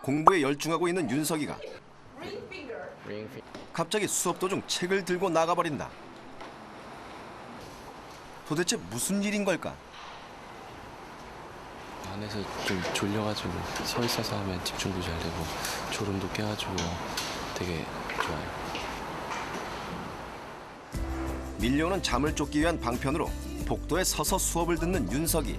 공부에 열중하고 있는 윤석이가 갑자기 수업 도중 책을 들고 나가버린다. 도대체 무슨 일인 걸까? 안에서 좀 졸려가지고 서 있어서 하면 집중도 잘 되고 졸음도 깨가지고 되게 좋아요. 밀려오는 잠을 쫓기 위한 방편으로 복도에 서서 수업을 듣는 윤석이.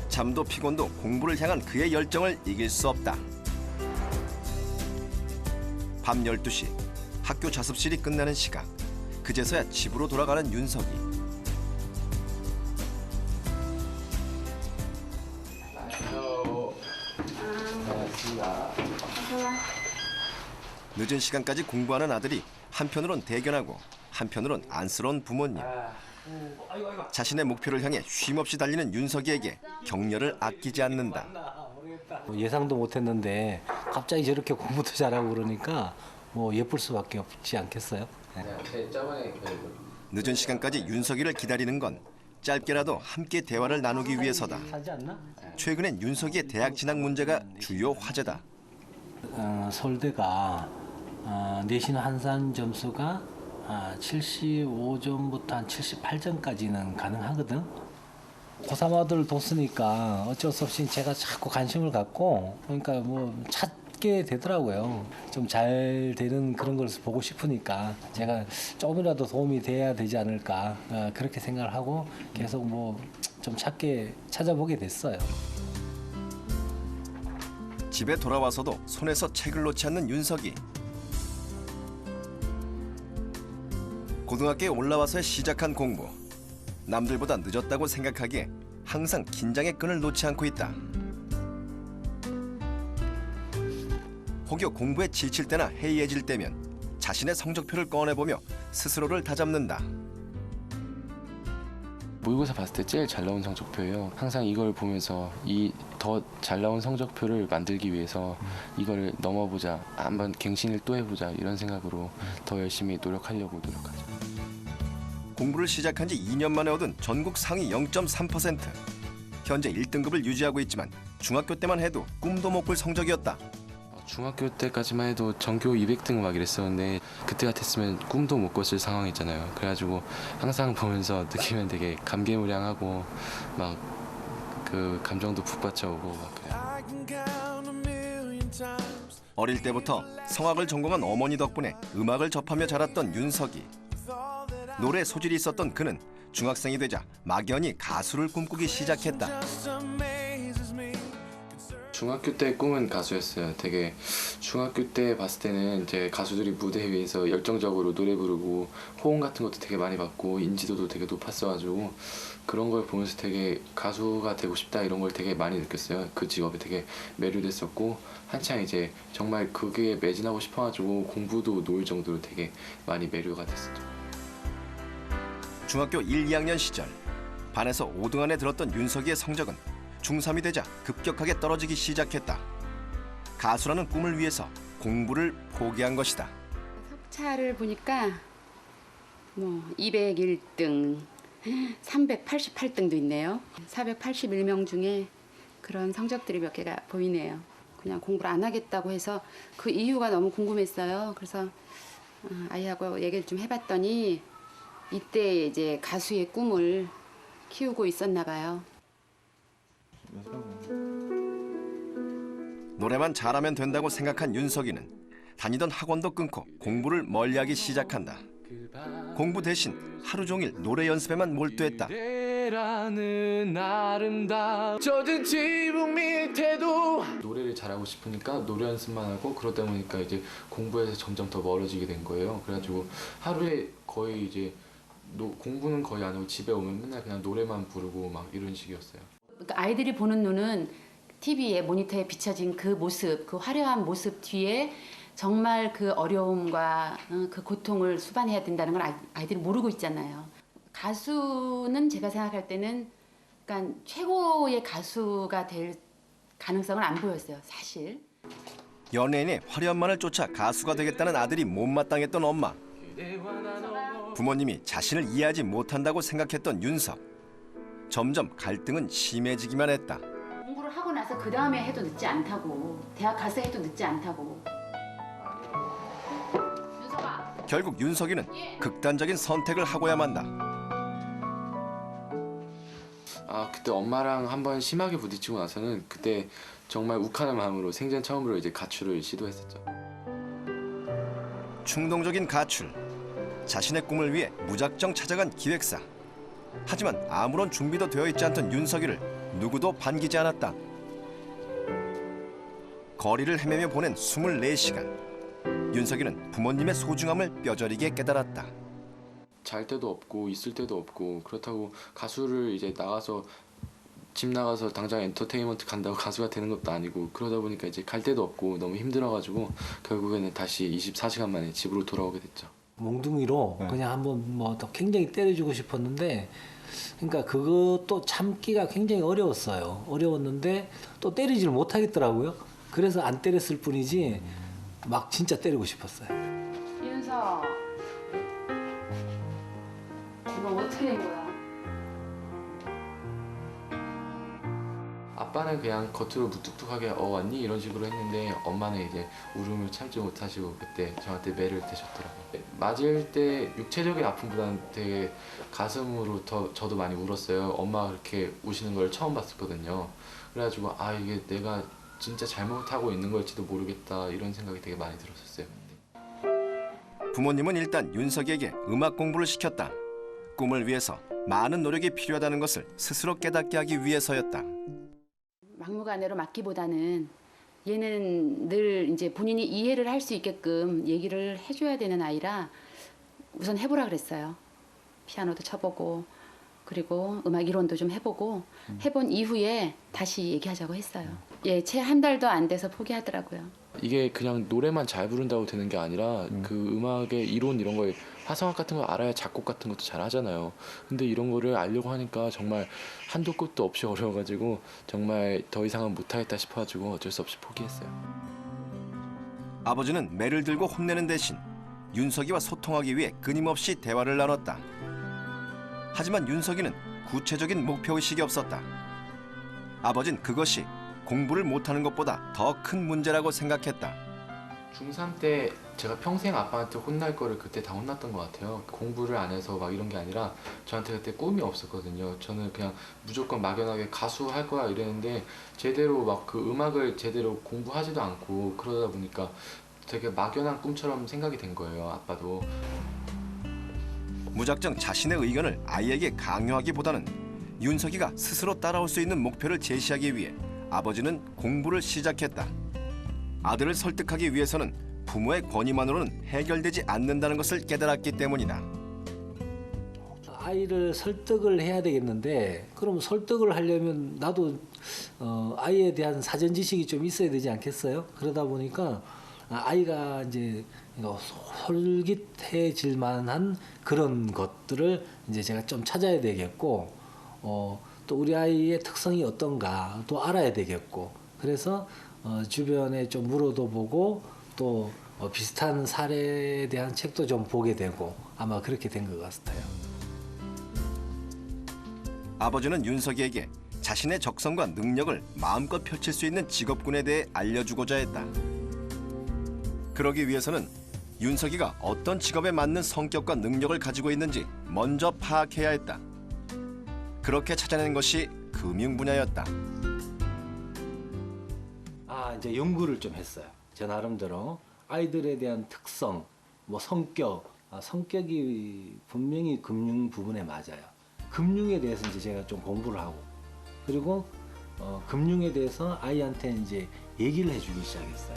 잠도 피곤도 공부를 향한 그의 열정을 이길 수 없다. 밤 12시 학교 자습실이 끝나는 시각. 그제서야 집으로 돌아가는 윤석이. 늦은 시간까지 공부하는 아들이 한편으론 대견하고 한편으론 안쓰러운 부모님. 자신의 목표를 향해 쉼없이 달리는 윤석이에게 격려를 아끼지 않는다. 예상도 못했는데 갑자기 저렇게 공부도 잘하고 그러니까 뭐 예쁠 수밖에 없지 않겠어요? 늦은 시간까지 윤석이를 기다리는 건 짧게라도 함께 대화를 나누기 위해서다. 최근엔 윤석이의 대학 진학 문제가 주요 화제다. 서울대가 내신 환산 점수가 75점부터 한 78점까지는 가능하거든. 고3 아들 돈 쓰니까 어쩔 수 없이 제가 자꾸 관심을 갖고 그러니까 뭐 찾게 되더라고요. 좀 잘 되는 그런 걸 보고 싶으니까 제가 조금이라도 도움이 돼야 되지 않을까 그렇게 생각을 하고 계속 뭐 좀 찾아보게 됐어요. 집에 돌아와서도 손에서 책을 놓지 않는 윤석이. 고등학교에 올라와서 시작한 공부. 남들보다 늦었다고 생각하기에 항상 긴장의 끈을 놓지 않고 있다. 혹여 공부에 지칠 때나 해이해질 때면 자신의 성적표를 꺼내보며 스스로를 다잡는다. 모의고사 봤을 때 제일 잘 나온 성적표예요. 항상 이걸 보면서 이 더 잘 나온 성적표를 만들기 위해서 이걸 넘어보자, 한번 갱신을 또 해보자 이런 생각으로 더 열심히 노력하려고 노력하죠. 공부를 시작한 지 2년 만에 얻은 전국 상위 0.3%. 현재 1등급을 유지하고 있지만 중학교 때만 해도 꿈도 못 꿀 성적이었다. 중학교 때까지만 해도 전교 200등 막 이랬었는데 그때 같았으면 꿈도 못 꿨을 상황이잖아요. 그래가지고 항상 보면서 느끼면 되게 감개무량하고 막 그 감정도 북받쳐오고 막 그래요. 어릴 때부터 성악을 전공한 어머니 덕분에 음악을 접하며 자랐던 윤석이. 노래 소질이 있었던 그는 중학생이 되자 막연히 가수를 꿈꾸기 시작했다. 중학교 때 꿈은 가수였어요. 되게 중학교 때 봤을 때는 이제 가수들이 무대 위에서 열정적으로 노래 부르고 호응 같은 것도 되게 많이 받고 인지도도 되게 높았어가지고 그런 걸 보면서 되게 가수가 되고 싶다 이런 걸 되게 많이 느꼈어요. 그 직업에 되게 매료됐었고 한창 이제 정말 그게 매진하고 싶어가지고 공부도 놓을 정도로 되게 많이 매료가 됐었죠. 중학교 1, 2학년 시절 반에서 5등 안에 들었던 윤석이의 성적은 중3이 되자 급격하게 떨어지기 시작했다. 가수라는 꿈을 위해서 공부를 포기한 것이다. 석차를 보니까 뭐 201등, 388등도 있네요. 481명 중에 그런 성적들이 몇 개가 보이네요. 그냥 공부를 안 하겠다고 해서 그 이유가 너무 궁금했어요. 그래서 아이하고 얘기를 좀 해봤더니 이때 이제 가수의 꿈을 키우고 있었나 봐요. 노래만 잘하면 된다고 생각한 윤석이는 다니던 학원도 끊고 공부를 멀리하기 시작한다. 공부 대신 하루 종일 노래 연습에만 몰두했다. 젖은 지붕 밑에도 노래를 잘하고 싶으니까 노래 연습만 하고 그러다 보니까 이제 공부에서 점점 더 멀어지게 된 거예요. 그래가지고 하루에 거의 이제 공부는 거의 안 하고 집에 오면 맨날 그냥 노래만 부르고 막 이런 식이었어요. 그러니까 아이들이 보는 눈은 TV에 모니터에 비춰진 그 모습, 그 화려한 모습 뒤에 정말 그 어려움과 그 고통을 수반해야 된다는 걸 아이들이 모르고 있잖아요. 가수는 제가 생각할 때는 그러니까 최고의 가수가 될 가능성을 안 보였어요, 사실. 연예인의 화려함만을 쫓아 가수가 되겠다는 아들이 못마땅했던 엄마. 부모님이 자신을 이해하지 못한다고 생각했던 윤석. 점점 갈등은 심해지기만 했다. 공부를 하고 나서 그 다음에 해도 늦지 않다고. 대학 가서 해도 늦지 않다고. 윤석아. 결국 윤석이는 극단적인 선택을 하고야 만다. 그때 엄마랑 한번 심하게 부딪히고 나서는 그때 정말 욱하는 마음으로 생전 처음으로 이제 가출을 시도했었죠. 충동적인 가출. 자신의 꿈을 위해 무작정 찾아간 기획사. 하지만 아무런 준비도 되어 있지 않던 윤석이를 누구도 반기지 않았다. 거리를 헤매며 보낸 24시간. 윤석이는 부모님의 소중함을 뼈저리게 깨달았다. 잘 때도 없고 있을 때도 없고 그렇다고 가수를 이제 나가서 집 나가서 당장 엔터테인먼트 간다고 가수가 되는 것도 아니고 그러다 보니까 이제 갈 데도 없고 너무 힘들어가지고 결국에는 다시 24시간 만에 집으로 돌아오게 됐죠. 몽둥이로 그냥 한번 뭐 더 굉장히 때려주고 싶었는데 그러니까 그것도 참기가 굉장히 어려웠어요. 어려웠는데 또 때리지를 못하겠더라고요. 그래서 안 때렸을 뿐이지 막 진짜 때리고 싶었어요. 윤석. 너 어떻게 된 거야? 아빠는 그냥 겉으로 무뚝뚝하게 왔니? 이런 식으로 했는데 엄마는 이제 울음을 참지 못하시고 그때 저한테 매를 대셨더라고요. 맞을 때 육체적인 아픔보다는 되게 가슴으로 저도 많이 울었어요. 엄마가 그렇게 우시는 걸 처음 봤었거든요. 그래가지고 이게 내가 진짜 잘못하고 있는 걸지도 모르겠다 이런 생각이 되게 많이 들었었어요. 부모님은 일단 윤석이에게 음악 공부를 시켰다. 꿈을 위해서 많은 노력이 필요하다는 것을 스스로 깨닫게 하기 위해서였다. 막무가내로 맡기보다는 얘는 늘 이제 본인이 이해를 할 수 있게끔 얘기를 해줘야 되는 아이라 우선 해보라 그랬어요. 피아노도 쳐보고 그리고 음악 이론도 좀 해보고 해본 이후에 다시 얘기하자고 했어요. 예, 채 한 달도 안 돼서 포기하더라고요. 이게 그냥 노래만 잘 부른다고 되는 게 아니라 그 음악의 이론 이런 거에 화성학 같은 걸 알아야 작곡 같은 것도 잘 하잖아요. 근데 이런 거를 알려고 하니까 정말 한도 끝도 없이 어려워가지고 정말 더 이상은 못하겠다 싶어가지고 어쩔 수 없이 포기했어요. 아버지는 매를 들고 혼내는 대신 윤석이와 소통하기 위해 끊임없이 대화를 나눴다. 하지만 윤석이는 구체적인 목표의식이 없었다. 아버진 그것이 공부를 못하는 것보다 더 큰 문제라고 생각했다. 중3 때 제가 평생 아빠한테 혼날 거를 그때 다 혼났던 것 같아요. 공부를 안 해서 막 이런 게 아니라 저한테 그때 꿈이 없었거든요. 저는 그냥 무조건 막연하게 가수 할 거야 이랬는데 제대로 막 그 음악을 제대로 공부하지도 않고 그러다 보니까 되게 막연한 꿈처럼 생각이 된 거예요. 아빠도. 무작정 자신의 의견을 아이에게 강요하기보다는 윤석이가 스스로 따라올 수 있는 목표를 제시하기 위해 아버지는 공부를 시작했다. 아들을 설득하기 위해서는 부모의 권위만으로는 해결되지 않는다는 것을 깨달았기 때문이다. 아이를 설득을 해야 되겠는데 그럼 설득을 하려면 나도 아이에 대한 사전 지식이 좀 있어야 되지 않겠어요? 그러다 보니까 아이가 이제 솔깃해질 만한 그런 것들을 이제 제가 좀 찾아야 되겠고 또 우리 아이의 특성이 어떤가 또 알아야 되겠고 그래서 주변에 좀 물어도 보고 또 비슷한 사례에 대한 책도 좀 보게 되고 아마 그렇게 된 것 같아요. 아버지는 윤석이에게 자신의 적성과 능력을 마음껏 펼칠 수 있는 직업군에 대해 알려주고자 했다. 그러기 위해서는 윤석이가 어떤 직업에 맞는 성격과 능력을 가지고 있는지 먼저 파악해야 했다. 그렇게 찾아낸 것이 금융 분야였다. 이제 연구를 좀 했어요. 제 나름대로 아이들에 대한 특성, 뭐 성격, 성격이 분명히 금융 부분에 맞아요. 금융에 대해서 이제 제가 좀 공부를 하고 그리고 금융에 대해서 아이한테 이제 얘기를 해주기 시작했어요.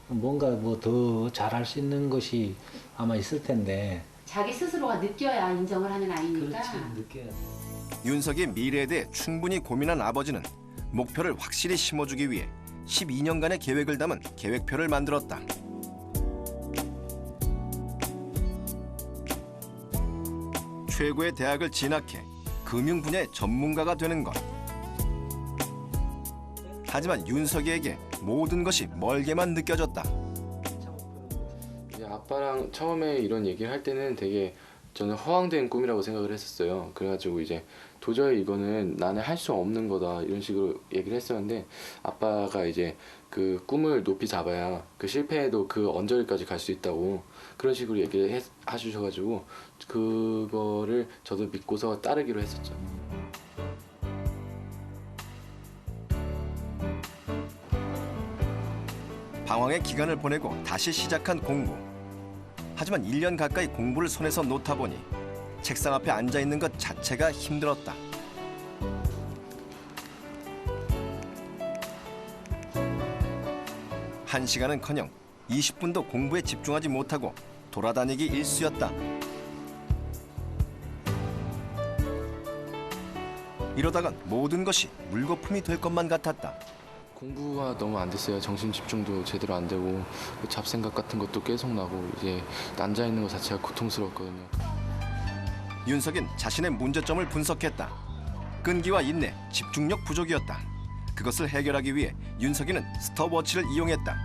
뭔가 뭐 더 잘할 수 있는 것이 아마 있을 텐데. 자기 스스로가 느껴야 인정을 하는 아이니까. 그렇지, 느껴야 돼. 윤석이의 미래에 대해 충분히 고민한 아버지는 목표를 확실히 심어주기 위해 12년간의 계획을 담은 계획표를 만들었다. 최고의 대학을 진학해 금융 분야의 전문가가 되는 것. 하지만 윤석이에게 모든 것이 멀게만 느껴졌다. 이제 아빠랑 처음에 이런 얘기를 할 때는 되게 저는 허황된 꿈이라고 생각을 했었어요. 그래가지고 이제 도저히 이거는 나는 할 수 없는 거다 이런 식으로 얘기를 했었는데 아빠가 이제 그 꿈을 높이 잡아야 그 실패해도 그 언저리까지 갈 수 있다고 그런 식으로 얘기를 해주셔가지고 그거를 저도 믿고서 따르기로 했었죠. 방황의 기간을 보내고 다시 시작한 공부. 하지만 1년 가까이 공부를 손에서 놓다 보니 책상 앞에 앉아 있는 것 자체가 힘들었다. 한 시간은커녕 20분도 공부에 집중하지 못하고 돌아다니기 일쑤였다. 이러다간 모든 것이 물거품이 될 것만 같았다. 공부가 너무 안 됐어요. 정신 집중도 제대로 안 되고 잡생각 같은 것도 계속 나고 이제 앉아 있는 것 자체가 고통스럽거든요. 윤석이는 자신의 문제점을 분석했다. 끈기와 인내, 집중력 부족이었다. 그것을 해결하기 위해 윤석이는 스톱워치를 이용했다.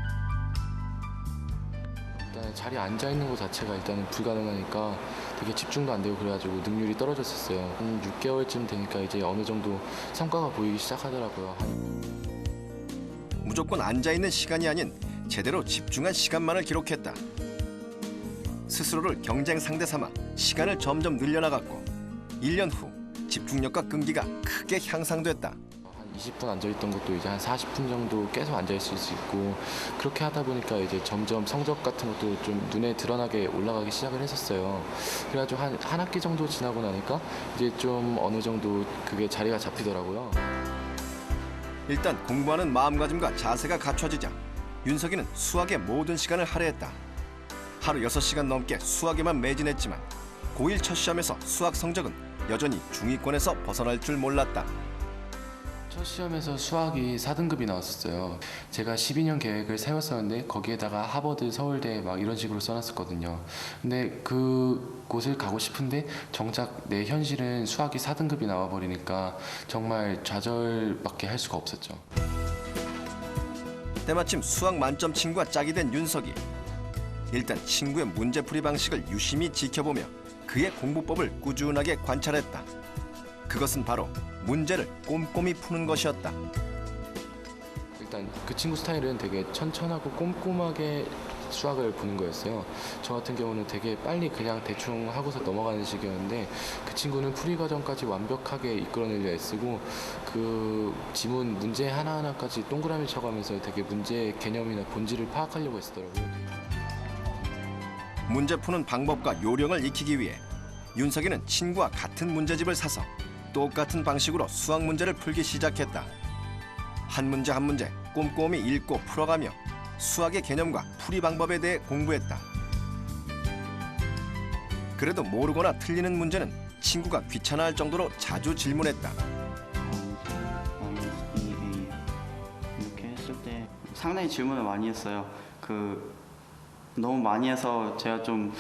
일단 자리에 앉아 있는 것 자체가 일단은 불가능하니까 되게 집중도 안 되고 그래가지고 능률이 떨어졌었어요. 한 6개월쯤 되니까 이제 어느 정도 성과가 보이기 시작하더라고요. 무조건 앉아있는 시간이 아닌 제대로 집중한 시간만을 기록했다. 스스로를 경쟁 상대 삼아 시간을 점점 늘려나갔고 1년 후 집중력과 끈기가 크게 향상됐다. 한 20분 앉아있던 것도 이제 한 40분 정도 계속 앉아있을 수 있고 그렇게 하다 보니까 이제 점점 성적 같은 것도 좀 눈에 드러나게 올라가기 시작을 했었어요. 그래가지고 한 학기 정도 지나고 나니까 이제 좀 어느 정도 그게 자리가 잡히더라고요. 일단 공부하는 마음가짐과 자세가 갖춰지자 윤석이는 수학에 모든 시간을 할애했다. 하루 6시간 넘게 수학에만 매진했지만 고1 첫 시험에서 수학 성적은 여전히 중위권에서 벗어날 줄 몰랐다. 첫 시험에서 수학이 4등급이 나왔었어요. 제가 12년 계획을 세웠었는데 거기에다가 하버드, 서울대 막 이런 식으로 써놨었거든요. 근데 그곳을 가고 싶은데 정작 내 현실은 수학이 4등급이 나와버리니까 정말 좌절밖에 할 수가 없었죠. 때마침 수학 만점 친구와 짝이 된 윤석이. 일단 친구의 문제풀이 방식을 유심히 지켜보며 그의 공부법을 꾸준하게 관찰했다. 그것은 바로 문제를 꼼꼼히 푸는 것이었다. 일단 그 친구 스타일은 되게 천천하고 꼼꼼하게 수학을 보는 거였어요. 저 같은 경우는 되게 빨리 그냥 대충 하고서 넘어가는 식이었는데 그 친구는 풀이 과정까지 완벽하게 이끌어내려 애쓰고 그 지문 문제 하나하나까지 동그라미 쳐가면서 되게 문제의 개념이나 본질을 파악하려고 했더라고요. 문제 푸는 방법과 요령을 익히기 위해 윤석이는 친구와 같은 문제집을 사서 똑같은 방식으로 수학 문제를 풀기 시작했다. 한 문제 한 문제 꼼꼼히 읽고 풀어가며 수학의 개념과 풀이 방법에 대해 공부했다. 그래도 모르거나 틀리는 문제는 친구가 귀찮아할 정도로 자주 질문했다. 이렇게 했을 때 상당히 질문을 많이 했어요. 너무 많이 해서 제가 좀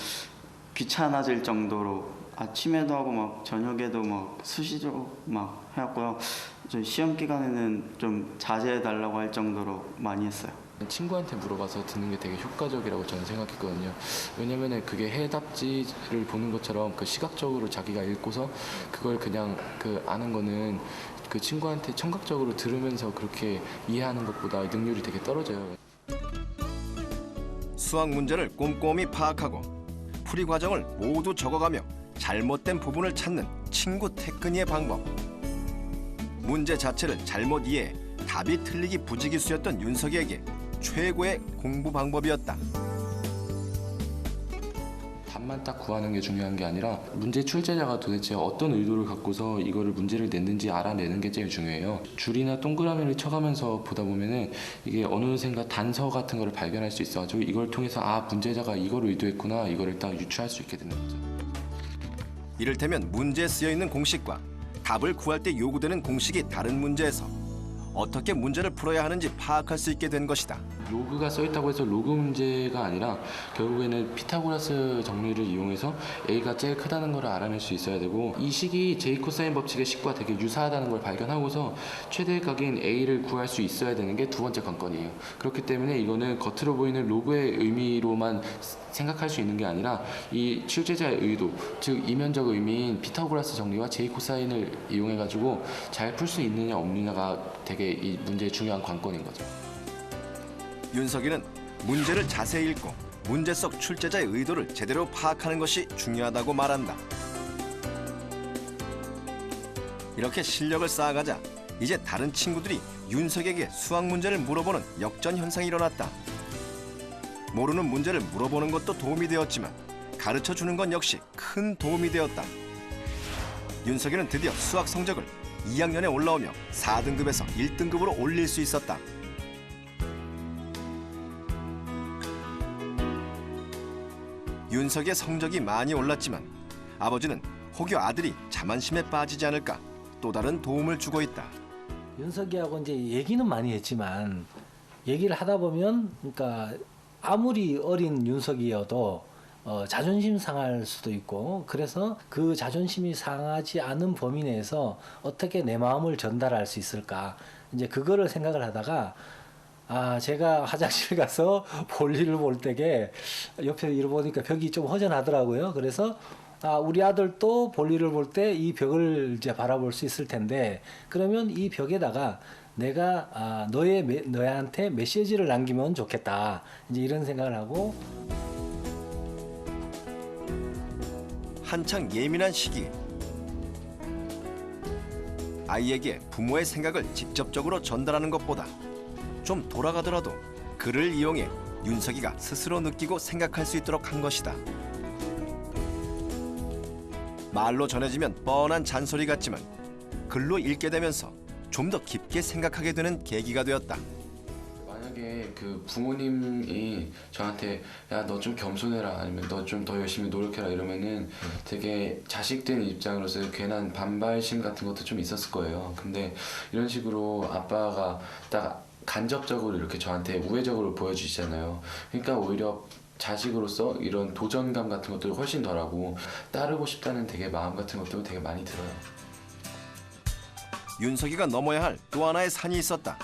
귀찮아질 정도로 아침에도 하고 막 저녁에도 막 수시로 막 해왔고요. 시험 기간에는 좀 자제해 달라고 할 정도로 많이 했어요. 친구한테 물어봐서 듣는 게 되게 효과적이라고 저는 생각했거든요. 왜냐면은 그게 해답지를 보는 것처럼 그 시각적으로 자기가 읽고서 그걸 그냥 아는 거는 그 친구한테 청각적으로 들으면서 그렇게 이해하는 것보다 능률이 되게 떨어져요. 수학 문제를 꼼꼼히 파악하고 풀이 과정을 모두 적어가며 잘못된 부분을 찾는 친구 태근이의 방법. 문제 자체를 잘못 이해해 답이 틀리기 부지기수였던 윤석이에게 최고의 공부 방법이었다. 답만 딱 구하는 게 중요한 게 아니라 문제 출제자가 도대체 어떤 의도를 갖고서 이거를 문제를 냈는지 알아내는 게 제일 중요해요. 줄이나 동그라미를 쳐가면서 보다 보면은 이게 어느샌가 단서 같은 거를 발견할 수 있어가지고 이걸 통해서 문제자가 이걸 의도했구나 이거를 딱 유추할 수 있게 되는 거죠. 이를테면 문제에 쓰여있는 공식과 답을 구할 때 요구되는 공식이 다른 문제에서 어떻게 문제를 풀어야 하는지 파악할 수 있게 된 것이다. 로그가 써있다고 해서 로그 문제가 아니라 결국에는 피타고라스 정리를 이용해서 A가 제일 크다는 걸 알아낼 수 있어야 되고, 이 식이 제이 코사인 법칙의 식과 되게 유사하다는 걸 발견하고서 최대의 각인 A를 구할 수 있어야 되는 게 두 번째 관건이에요. 그렇기 때문에 이거는 겉으로 보이는 로그의 의미로만 생각할 수 있는 게 아니라 이 출제자의 의도, 즉 이면적 의미인 피타고라스 정리와 제이 코사인을 이용해가지고 잘 풀 수 있느냐 없느냐가 되게 이 문제의 중요한 관건인 거죠. 윤석이는 문제를 자세히 읽고 문제 속 출제자의 의도를 제대로 파악하는 것이 중요하다고 말한다. 이렇게 실력을 쌓아가자 이제 다른 친구들이 윤석에게 수학 문제를 물어보는 역전 현상이 일어났다. 모르는 문제를 물어보는 것도 도움이 되었지만 가르쳐주는 건 역시 큰 도움이 되었다. 윤석이는 드디어 수학 성적을 2학년에 올라오며 4등급에서 1등급으로 올릴 수 있었다. 윤석의 성적이 많이 올랐지만 아버지는 혹여 아들이 자만심에 빠지지 않을까 또 다른 도움을 주고 있다. 윤석이하고 이제 얘기는 많이 했지만 얘기를 하다 보면 그러니까 아무리 어린 윤석이어도 자존심 상할 수도 있고, 그래서 그 자존심이 상하지 않은 범위 내에서 어떻게 내 마음을 전달할 수 있을까, 이제 그거를 생각을 하다가 제가 화장실 가서 볼일을 볼 때게 옆에 이러 보니까 벽이 좀 허전하더라고요. 그래서 우리 아들도 볼일을 볼 때 이 벽을 이제 바라볼 수 있을 텐데, 그러면 이 벽에다가 내가 너한테 메시지를 남기면 좋겠다, 이제 이런 생각을 하고. 한창 예민한 시기, 아이에게 부모의 생각을 직접적으로 전달하는 것보다 좀 돌아가더라도 글을 이용해 윤석이가 스스로 느끼고 생각할 수 있도록 한 것이다. 말로 전해지면 뻔한 잔소리 같지만 글로 읽게 되면서 좀 더 깊게 생각하게 되는 계기가 되었다. 만약에 그 부모님이 저한테 야 너 좀 겸손해라, 아니면 너 좀 더 열심히 노력해라 이러면은 되게 자식된 입장으로서 괜한 반발심 같은 것도 좀 있었을 거예요. 근데 이런 식으로 아빠가 딱 간접적으로 이렇게 저한테 우회적으로 보여주시잖아요. 그러니까 오히려 자식으로서 이런 도전감 같은 것도 훨씬 덜하고 따르고 싶다는 되게 마음 같은 것도 되게 많이 들어요. 윤석이가 넘어야 할 또 하나의 산이 있었다.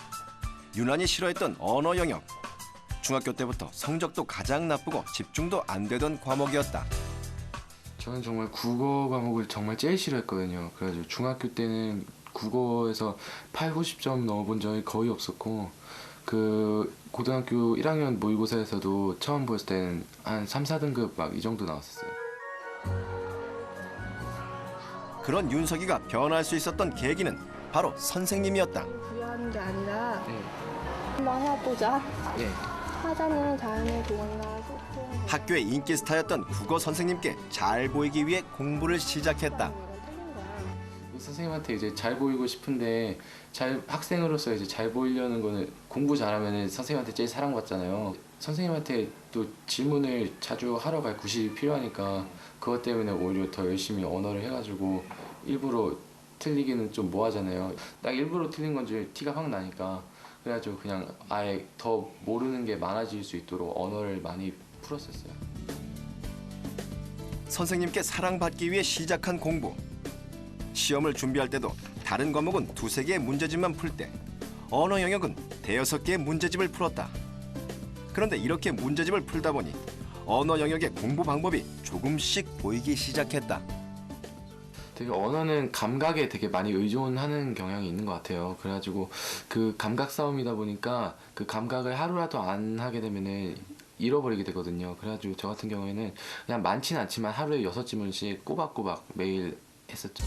유난히 싫어했던 언어 영역. 중학교 때부터 성적도 가장 나쁘고 집중도 안 되던 과목이었다. 저는 정말 국어 과목을 정말 제일 싫어했거든요. 그래가지고 중학교 때는 국어에서 8, 90점 넣어본 적이 거의 없었고, 그 고등학교 1학년 모의고사에서도 처음 보였을 때는 한 3, 4등급 막 이 정도 나왔었어요. 그런 윤석이가 변할 수 있었던 계기는 바로 선생님이었다. 부여하는 게 아니라 네. 한번 해보자. 네. 하자는 자연의 조언이나 소통. 학교의 인기 스타였던 국어 선생님께 잘 보이기 위해 공부를 시작했다. 선생님한테 이제 잘 보이고 싶은데 학생으로서 이제 잘 보이려는 거는 공부 잘하면 선생님한테 제일 사랑받잖아요. 선생님한테 또 질문을 자주 하러 갈 구실이 필요하니까 그것 때문에 오히려 더 열심히 언어를 해가지고 일부러 틀리기는 좀 뭐하잖아요. 딱 일부러 틀린 건지 티가 확 나니까 그래가지고 그냥 아예 더 모르는 게 많아질 수 있도록 언어를 많이 풀었었어요. 선생님께 사랑받기 위해 시작한 공부. 시험을 준비할 때도 다른 과목은 2~3개의 문제집만 풀 때 언어 영역은 5~6개의 문제집을 풀었다. 그런데 이렇게 문제집을 풀다 보니 언어 영역의 공부 방법이 조금씩 보이기 시작했다. 되게 언어는 감각에 되게 많이 의존하는 경향이 있는 것 같아요. 그래가지고 그 감각 싸움이다 보니까 그 감각을 하루라도 안 하게 되면은 잃어버리게 되거든요. 그래가지고 저 같은 경우에는 그냥 많지는 않지만 하루에 6지문씩 꼬박꼬박 매일 했었죠.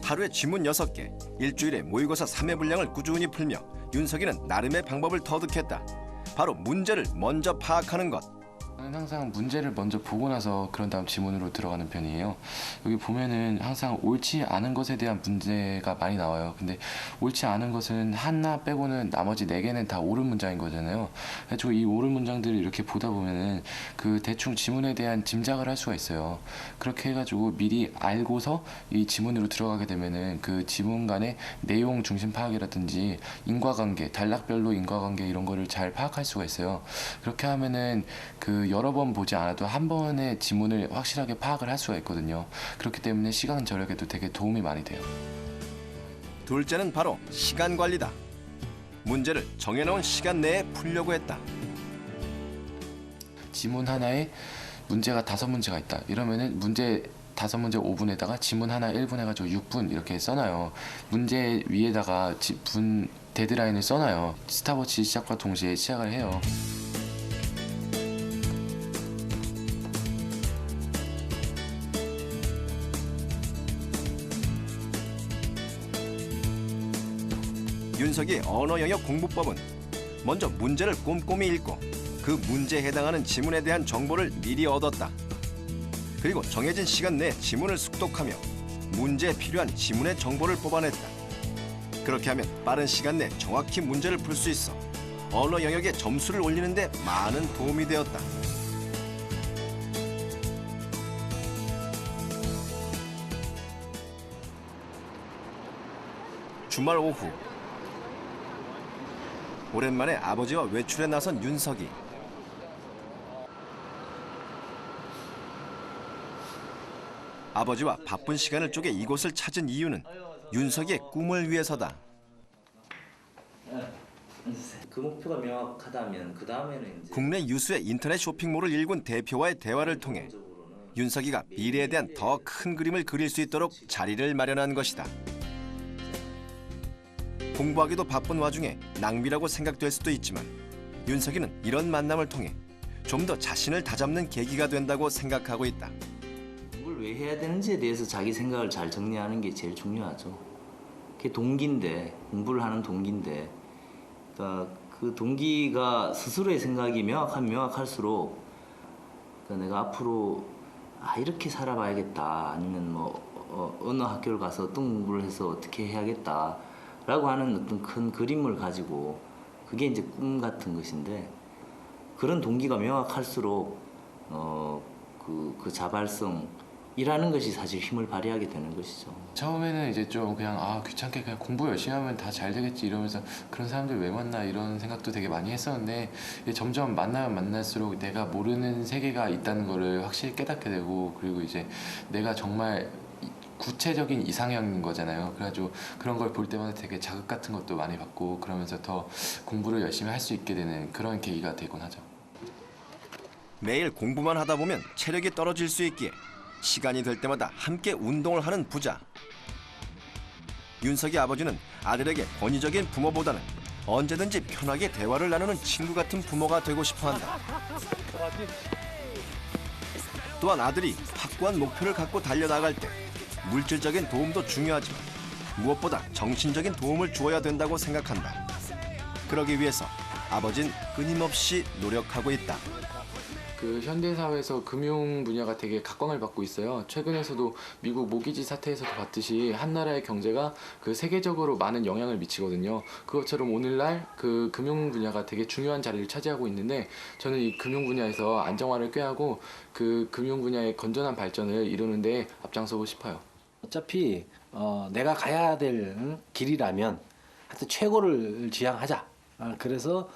하루에 지문 6개, 일주일에 모의고사 3회 분량을 꾸준히 풀며 윤석이는 나름의 방법을 터득했다. 바로 문제를 먼저 파악하는 것. 저는 항상 문제를 먼저 보고 나서 그런 다음 지문으로 들어가는 편이에요. 여기 보면은 항상 옳지 않은 것에 대한 문제가 많이 나와요. 근데 옳지 않은 것은 하나 빼고는 나머지 4개는 다 옳은 문장인 거잖아요. 그래서 이 옳은 문장들을 이렇게 보다 보면은 그 대충 지문에 대한 짐작을 할 수가 있어요. 그렇게 해가지고 미리 알고서 이 지문으로 들어가게 되면은 그 지문 간의 내용 중심 파악이라든지 인과관계, 단락별로 인과관계 이런 거를 잘 파악할 수가 있어요. 그렇게 하면은 그 여러 번 보지 않아도 한 번의 지문을 확실하게 파악을 할 수가 있거든요. 그렇기 때문에 시간 절약에도 되게 도움이 많이 돼요. 둘째는 바로 시간 관리다. 문제를 정해놓은 시간 내에 풀려고 했다. 지문 하나에 문제가 5문제가 있다. 이러면은 문제 5문제 5분에다가 지문 하나 1분 해가지고 6분 이렇게 써놔요. 문제 위에다가 데드라인을 써놔요. 스탑워치 시작과 동시에 시작을 해요. 윤석이의 언어 영역 공부법은 먼저 문제를 꼼꼼히 읽고 그 문제에 해당하는 지문에 대한 정보를 미리 얻었다. 그리고 정해진 시간 내에 지문을 숙독하며 문제에 필요한 지문의 정보를 뽑아냈다. 그렇게 하면 빠른 시간 내에 정확히 문제를 풀 수 있어 언어 영역의 점수를 올리는 데 많은 도움이 되었다. 주말 오후 오랜만에 아버지와 외출에 나선 윤석이. 아버지와 바쁜 시간을 쪼개 이곳을 찾은 이유는 윤석이의 꿈을 위해서다. 그 목표가 명확하다면 그 다음에는 이제 국내 유수의 인터넷 쇼핑몰을 일군 대표와의 대화를 통해 윤석이가 미래에 대한 더 큰 그림을 그릴 수 있도록 자리를 마련한 것이다. 공부하기도 바쁜 와중에 낭비라고 생각될 수도 있지만 윤석이는 이런 만남을 통해 좀 더 자신을 다잡는 계기가 된다고 생각하고 있다. 공부를 왜 해야 되는지에 대해서 자기 생각을 잘 정리하는 게 제일 중요하죠. 그게 동기인데, 공부를 하는 동기인데, 그러니까 그 동기가 스스로의 생각이 명확하면 명확할수록 그러니까 내가 앞으로 이렇게 살아봐야겠다, 아니면 어느 학교를 가서 어떤 공부를 해서 어떻게 해야겠다 라고 하는 어떤 큰 그림을 가지고, 그게 이제 꿈 같은 것인데, 그런 동기가 명확할수록 그 자발성이라는 것이 사실 힘을 발휘하게 되는 것이죠. 처음에는 이제 좀 그냥 귀찮게 그냥 공부 열심히 하면 다 잘 되겠지 이러면서 그런 사람들 왜 만나 이런 생각도 되게 많이 했었는데, 이제 점점 만나면 만날수록 내가 모르는 세계가 있다는 거를 확실히 깨닫게 되고, 그리고 이제 내가 정말 구체적인 이상형인 거잖아요. 그래가지고 그런 걸 볼 때마다 되게 자극 같은 것도 많이 받고, 그러면서 더 공부를 열심히 할 수 있게 되는 그런 계기가 되곤 하죠. 매일 공부만 하다 보면 체력이 떨어질 수 있기에 시간이 될 때마다 함께 운동을 하는 부자. 윤석이 아버지는 아들에게 권위적인 부모보다는 언제든지 편하게 대화를 나누는 친구 같은 부모가 되고 싶어한다. 또한 아들이 확고한 목표를 갖고 달려나갈 때 물질적인 도움도 중요하지만 무엇보다 정신적인 도움을 주어야 된다고 생각한다. 그러기 위해서 아버지는 끊임없이 노력하고 있다. 그 현대사회에서 금융 분야가 되게 각광을 받고 있어요. 최근에서도 미국 모기지 사태에서도 봤듯이 한 나라의 경제가 그 세계적으로 많은 영향을 미치거든요. 그것처럼 오늘날 그 금융 분야가 되게 중요한 자리를 차지하고 있는데, 저는 이 금융 분야에서 안정화를 꾀하고 그 금융 분야의 건전한 발전을 이루는 데 앞장서고 싶어요. 어차피 내가 가야 될 길이라면 하여튼 최고를 지향하자. 그래서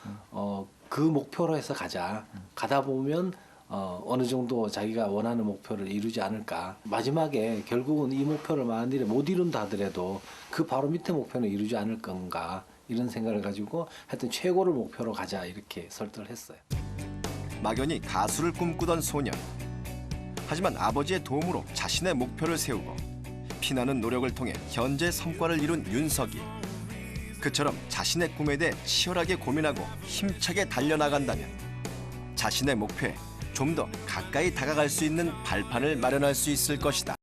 그 목표로 해서 가자. 가다 보면 어느 정도 자기가 원하는 목표를 이루지 않을까. 마지막에 결국은 이 목표를 만일에 못 이룬다 하더라도 그 바로 밑에 목표는 이루지 않을 건가, 이런 생각을 가지고 하여튼 최고를 목표로 가자, 이렇게 설득을 했어요. 막연히 가수를 꿈꾸던 소년. 하지만 아버지의 도움으로 자신의 목표를 세우고 피나는 노력을 통해 현재 성과를 이룬 윤석이. 그처럼 자신의 꿈에 대해 치열하게 고민하고 힘차게 달려나간다면 자신의 목표에 좀 더 가까이 다가갈 수 있는 발판을 마련할 수 있을 것이다.